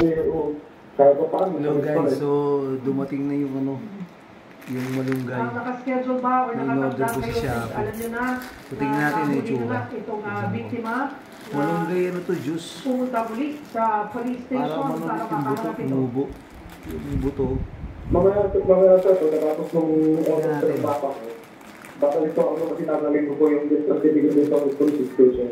Hello guys, so dumating na yung ano, yung malunggay. Nakaschedule ba or in-order ko kayo, siya. alam nyo na, So tingnan natin yung itsura. Itong biktima Malunggay ano to, juice. Pumunta muli sa police station para makaharap ito. Tumubo. Yung buto. Mga sa ito, natapos nung oras sa bata ko. Baka ito ako kasi tataling ko po yung certificate dito sa police station.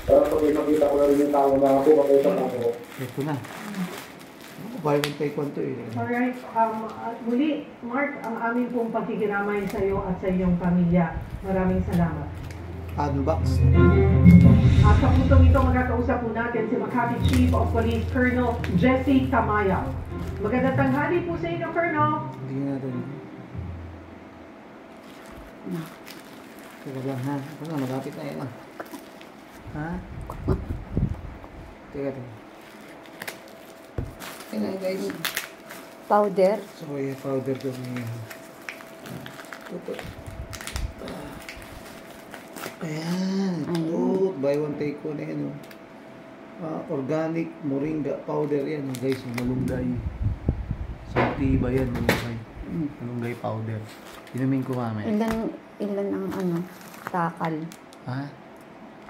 Pag nakita ko na rin yung tao na ako, makausap ako. Ito na. Buy one take one to eh. Alright, muli, Mark, ang aming pong pagkikiramay sa iyo at sa iyong pamilya. Maraming salamat. Unbox. At sa puntong ito, magkakausap po natin si Makati Chief of Police Colonel Jesse Tamayaw. Magandang tanghali po sa inyo, Colonel. Tingnan natin. Teka lang ha. Wala, malapit na yan ah. Ha? Teka. Ayan guys. Powder. So, yung powder ko ngayon. Ito. Ayan. Ito. Buy one take one na yan. Organic moringa powder yan. Guys, malunggay. So, tiba yan. Malunggay powder. Inumin ko mamaya. Ilan ang ano? Takal. Ha?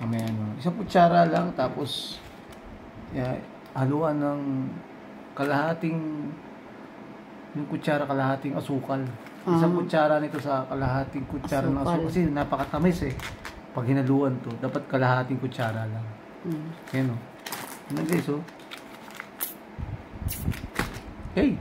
Mamaya ano. Isang kutsara lang. Tapos, haluan ng kalahating yung kutsara, kalahating asukal. Isang kutsara nito sa kalahating kutsara ng asukal. Kasi napakatamis eh. Pag hinaluan to, dapat kalahating kutsara lang. Yan o. Ano guys o? Hey!